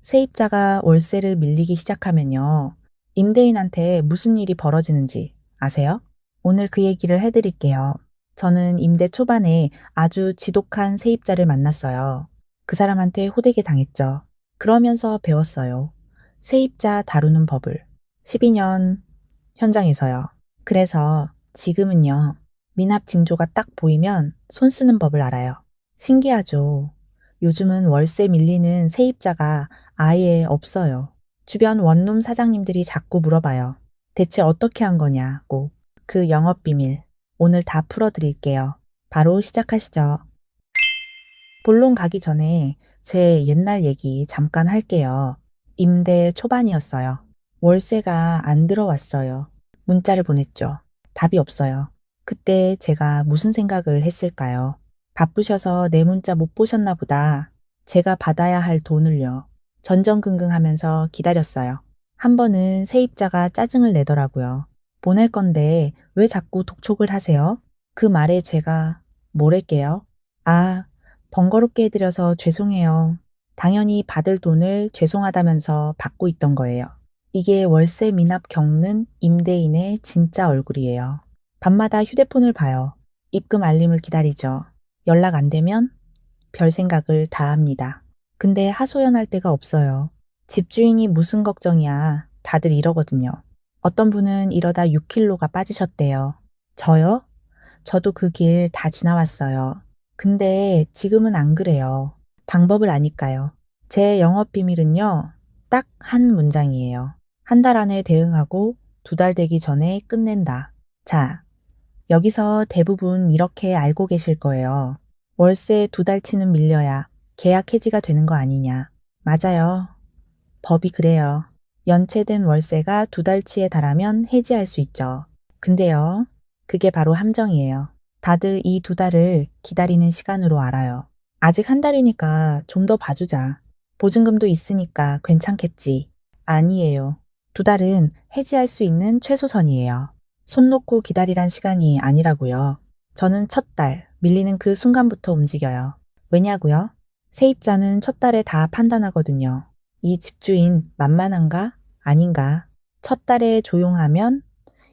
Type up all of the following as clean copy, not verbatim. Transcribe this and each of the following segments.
세입자가 월세를 밀리기 시작하면요. 임대인한테 무슨 일이 벌어지는지 아세요? 오늘 그 얘기를 해드릴게요. 저는 임대 초반에 아주 지독한 세입자를 만났어요. 그 사람한테 호되게 당했죠. 그러면서 배웠어요. 세입자 다루는 법을. 12년 현장에서요. 그래서 지금은요. 미납 징조가 딱 보이면 손 쓰는 법을 알아요. 신기하죠? 요즘은 월세 밀리는 세입자가 아예 없어요. 주변 원룸 사장님들이 자꾸 물어봐요. 대체 어떻게 한 거냐고. 그 영업 비밀. 오늘 다 풀어드릴게요. 바로 시작하시죠. 본론 가기 전에 제 옛날 얘기 잠깐 할게요. 임대 초반이었어요. 월세가 안 들어왔어요. 문자를 보냈죠. 답이 없어요. 그때 제가 무슨 생각을 했을까요? 바쁘셔서 내 문자 못 보셨나 보다. 제가 받아야 할 돈을요. 전전긍긍하면서 기다렸어요. 한 번은 세입자가 짜증을 내더라고요. 보낼 건데 왜 자꾸 독촉을 하세요? 그 말에 제가 뭐랄게요? 아, 번거롭게 해드려서 죄송해요. 당연히 받을 돈을 죄송하다면서 받고 있던 거예요. 이게 월세 미납 겪는 임대인의 진짜 얼굴이에요. 밤마다 휴대폰을 봐요. 입금 알림을 기다리죠. 연락 안 되면 별 생각을 다 합니다. 근데 하소연할 데가 없어요. 집주인이 무슨 걱정이야. 다들 이러거든요. 어떤 분은 이러다 6kg가 빠지셨대요. 저요? 저도 그 길 다 지나왔어요. 근데 지금은 안 그래요. 방법을 아니까요. 제 영업 비밀은요, 딱 한 문장이에요. 한 달 안에 대응하고 2달 되기 전에 끝낸다. 자, 여기서 대부분 이렇게 알고 계실 거예요. 월세 2달치는 밀려야 계약 해지가 되는 거 아니냐. 맞아요. 법이 그래요. 연체된 월세가 2달치에 달하면 해지할 수 있죠. 근데요, 그게 바로 함정이에요. 다들 이 2달을 기다리는 시간으로 알아요. 아직 한 달이니까 좀 더 봐주자. 보증금도 있으니까 괜찮겠지. 아니에요. 2달은 해지할 수 있는 최소선이에요. 손 놓고 기다리란 시간이 아니라고요. 저는 첫 달, 밀리는 그 순간부터 움직여요. 왜냐고요? 세입자는 첫 달에 다 판단하거든요. 이 집주인 만만한가? 아닌가? 첫 달에 조용하면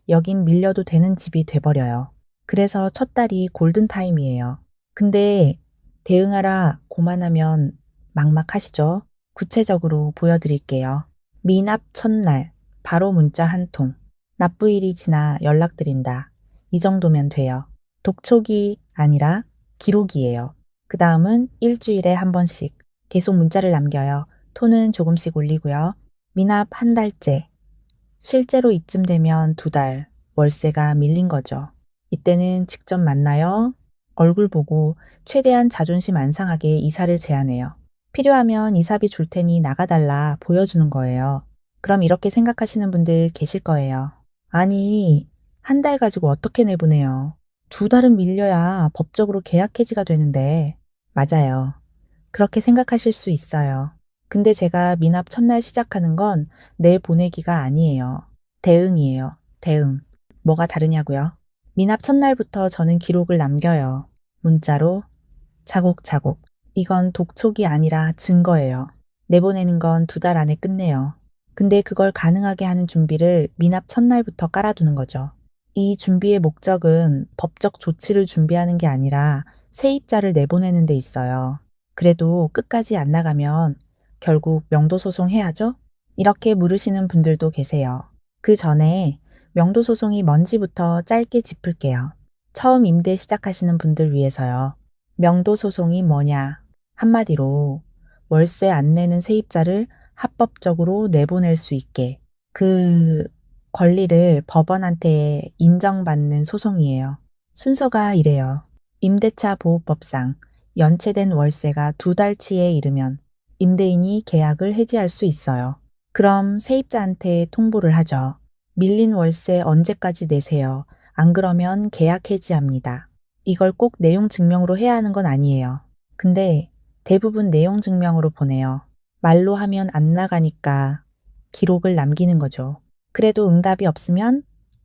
여긴 밀려도 되는 집이 돼버려요. 그래서 첫 달이 골든타임이에요. 근데 대응하라 고만하면 막막하시죠? 구체적으로 보여드릴게요. 미납 첫날, 바로 문자 한 통. 납부일이 지나 연락드린다. 이 정도면 돼요. 독촉이 아니라 기록이에요. 그 다음은 일주일에 한 번씩 계속 문자를 남겨요. 톤은 조금씩 올리고요. 미납 한 달째. 실제로 이쯤 되면 2달, 월세가 밀린 거죠. 이때는 직접 만나요. 얼굴 보고 최대한 자존심 안 상하게 이사를 제안해요. 필요하면 이사비 줄 테니 나가달라 보여주는 거예요. 그럼 이렇게 생각하시는 분들 계실 거예요. 아니, 한 달 가지고 어떻게 내보내요? 2달은 밀려야 법적으로 계약 해지가 되는데. 맞아요. 그렇게 생각하실 수 있어요. 근데 제가 미납 첫날 시작하는 건 내보내기가 아니에요. 대응이에요. 대응. 뭐가 다르냐고요? 미납 첫날부터 저는 기록을 남겨요. 문자로 차곡차곡. 이건 독촉이 아니라 증거예요. 내보내는 건 2달 안에 끝내요. 근데 그걸 가능하게 하는 준비를 미납 첫날부터 깔아두는 거죠. 이 준비의 목적은 법적 조치를 준비하는 게 아니라 세입자를 내보내는 데 있어요. 그래도 끝까지 안 나가면 결국 명도소송 해야죠? 이렇게 물으시는 분들도 계세요. 그 전에 명도소송이 뭔지부터 짧게 짚을게요. 처음 임대 시작하시는 분들 위해서요. 명도소송이 뭐냐? 한마디로 월세 안 내는 세입자를 합법적으로 내보낼 수 있게 그 권리를 법원한테 인정받는 소송이에요. 순서가 이래요. 임대차 보호법상 연체된 월세가 2달치에 이르면 임대인이 계약을 해지할 수 있어요. 그럼 세입자한테 통보를 하죠. 밀린 월세 언제까지 내세요. 안 그러면 계약 해지합니다. 이걸 꼭 내용 증명으로 해야 하는 건 아니에요. 근데 대부분 내용 증명으로 보내요. 말로 하면 안 나가니까 기록을 남기는 거죠. 그래도 응답이 없으면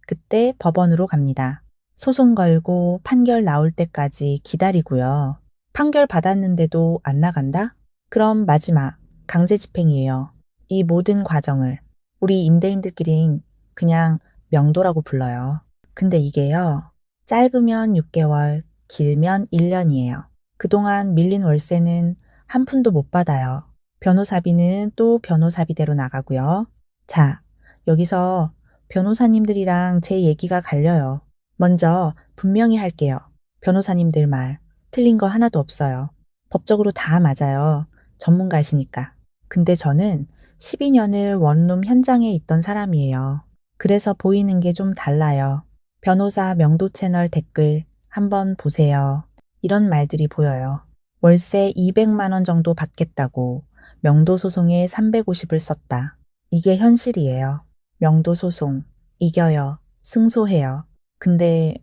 그때 법원으로 갑니다. 소송 걸고 판결 나올 때까지 기다리고요. 판결 받았는데도 안 나간다? 그럼 마지막 강제 집행이에요. 이 모든 과정을 우리 임대인들끼린 그냥 명도라고 불러요. 근데 이게요, 짧으면 6개월, 길면 1년이에요. 그동안 밀린 월세는 한 푼도 못 받아요. 변호사비는 또 변호사비대로 나가고요. 자, 여기서 변호사님들이랑 제 얘기가 갈려요. 먼저 분명히 할게요. 변호사님들 말 틀린 거 하나도 없어요. 법적으로 다 맞아요. 전문가시니까. 근데 저는 12년을 원룸 현장에 있던 사람이에요. 그래서 보이는 게 좀 달라요. 변호사 명도 채널 댓글 한번 보세요. 이런 말들이 보여요. 월세 200만 원 정도 받겠다고 명도 소송에 350을 썼다. 이게 현실이에요. 명도 소송, 이겨요. 승소해요. 근데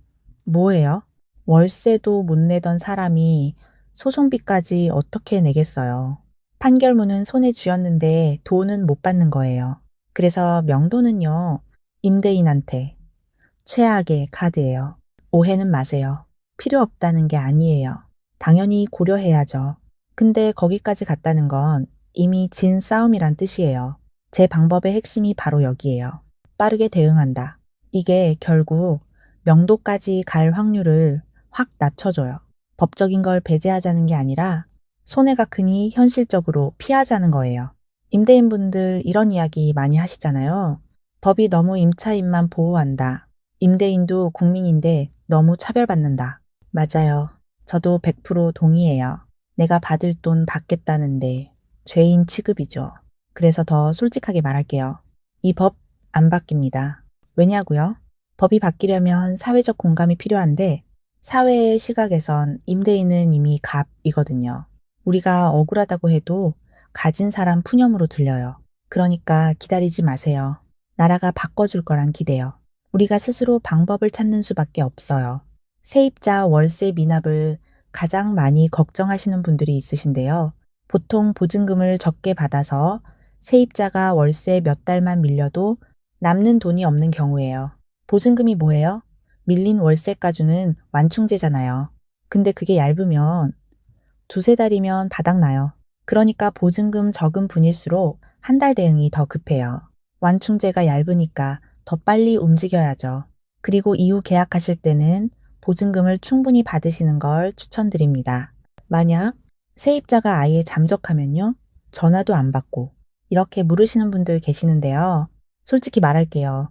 뭐예요? 월세도 못 내던 사람이 소송비까지 어떻게 내겠어요? 판결문은 손에 쥐었는데 돈은 못 받는 거예요. 그래서 명도는요, 임대인한테 최악의 카드예요. 오해는 마세요. 필요 없다는 게 아니에요. 당연히 고려해야죠. 근데 거기까지 갔다는 건 이미 진 싸움이란 뜻이에요. 제 방법의 핵심이 바로 여기에요. 빠르게 대응한다. 이게 결국 명도까지 갈 확률을 확 낮춰줘요. 법적인 걸 배제하자는 게 아니라 손해가 크니 현실적으로 피하자는 거예요. 임대인분들 이런 이야기 많이 하시잖아요. 법이 너무 임차인만 보호한다. 임대인도 국민인데 너무 차별받는다. 맞아요. 저도 100% 동의해요. 내가 받을 돈 받겠다는데 죄인 취급이죠. 그래서 더 솔직하게 말할게요. 이 법 안 바뀝니다. 왜냐고요? 법이 바뀌려면 사회적 공감이 필요한데 사회의 시각에선 임대인은 이미 갑이거든요. 우리가 억울하다고 해도 가진 사람 푸념으로 들려요. 그러니까 기다리지 마세요. 나라가 바꿔줄 거란 기대요. 우리가 스스로 방법을 찾는 수밖에 없어요. 세입자 월세 미납을 가장 많이 걱정하시는 분들이 있으신데요. 보통 보증금을 적게 받아서 세입자가 월세 몇 달만 밀려도 남는 돈이 없는 경우예요. 보증금이 뭐예요? 밀린 월세가주는 완충제잖아요. 근데 그게 얇으면 두세 달이면 바닥나요. 그러니까 보증금 적은 분일수록 한 달 대응이 더 급해요. 완충제가 얇으니까 더 빨리 움직여야죠. 그리고 이후 계약하실 때는 보증금을 충분히 받으시는 걸 추천드립니다. 만약 세입자가 아예 잠적하면요, 전화도 안 받고 이렇게 물으시는 분들 계시는데요. 솔직히 말할게요.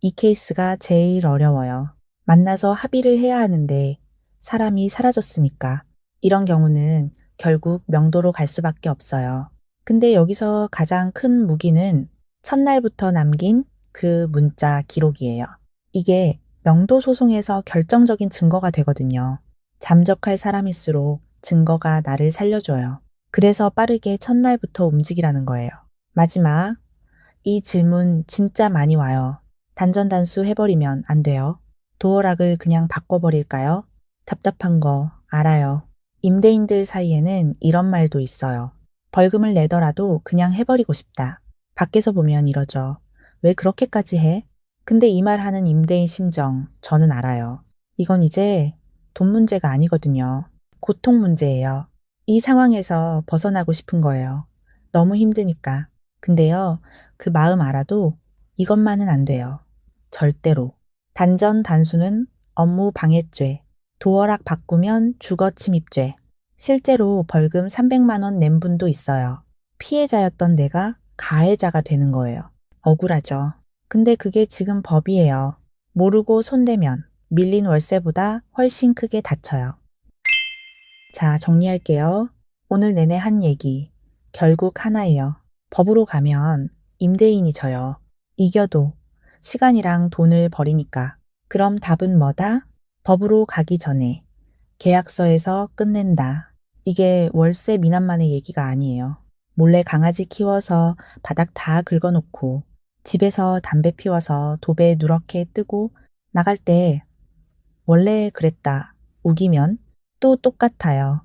이 케이스가 제일 어려워요. 만나서 합의를 해야 하는데 사람이 사라졌으니까 이런 경우는 결국 명도로 갈 수밖에 없어요. 근데 여기서 가장 큰 무기는 첫날부터 남긴 그 문자 기록이에요. 이게 명도 소송에서 결정적인 증거가 되거든요. 잠적할 사람일수록 증거가 나를 살려줘요. 그래서 빠르게 첫날부터 움직이라는 거예요. 마지막, 이 질문 진짜 많이 와요. 단전단수 해버리면 안 돼요. 도어락을 그냥 바꿔버릴까요? 답답한 거 알아요. 임대인들 사이에는 이런 말도 있어요. 벌금을 내더라도 그냥 해버리고 싶다. 밖에서 보면 이러죠. 왜 그렇게까지 해? 근데 이 말 하는 임대인 심정 저는 알아요. 이건 이제 돈 문제가 아니거든요. 고통 문제예요. 이 상황에서 벗어나고 싶은 거예요. 너무 힘드니까. 근데요, 그 마음 알아도 이것만은 안 돼요. 절대로. 단전 단수는 업무 방해죄, 도어락 바꾸면 주거 침입죄. 실제로 벌금 300만 원 낸 분도 있어요. 피해자였던 내가 가해자가 되는 거예요. 억울하죠. 근데 그게 지금 법이에요. 모르고 손대면 밀린 월세보다 훨씬 크게 다쳐요. 자, 정리할게요. 오늘 내내 한 얘기. 결국 하나예요. 법으로 가면 임대인이 져요. 이겨도 시간이랑 돈을 버리니까. 그럼 답은 뭐다? 법으로 가기 전에 계약서에서 끝낸다. 이게 월세 미납만의 얘기가 아니에요. 몰래 강아지 키워서 바닥 다 긁어놓고 집에서 담배 피워서 도배 누렇게 뜨고 나갈 때 원래 그랬다 우기면 또 똑같아요.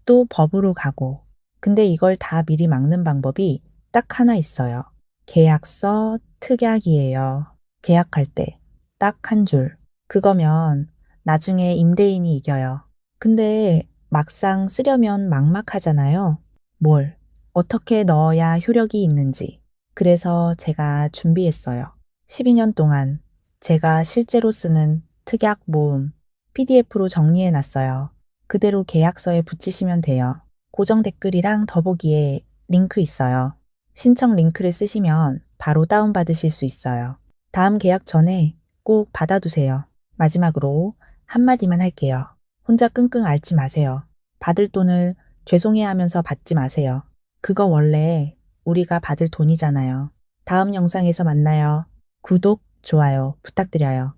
또 법으로 가고. 근데 이걸 다 미리 막는 방법이 딱 하나 있어요. 계약서 특약이에요. 계약할 때 딱 한 줄. 그거면 나중에 임대인이 이겨요. 근데 막상 쓰려면 막막하잖아요. 뭘? 어떻게 넣어야 효력이 있는지. 그래서 제가 준비했어요. 12년 동안 제가 실제로 쓰는 특약 모음 PDF로 정리해 놨어요. 그대로 계약서에 붙이시면 돼요. 고정 댓글이랑 더보기에 링크 있어요. 신청 링크를 쓰시면 바로 다운받으실 수 있어요. 다음 계약 전에 꼭 받아두세요. 마지막으로 한마디만 할게요. 혼자 끙끙 앓지 마세요. 받을 돈을 죄송해 하면서 받지 마세요. 그거 원래 우리가 받을 돈이잖아요. 다음 영상에서 만나요. 구독, 좋아요 부탁드려요.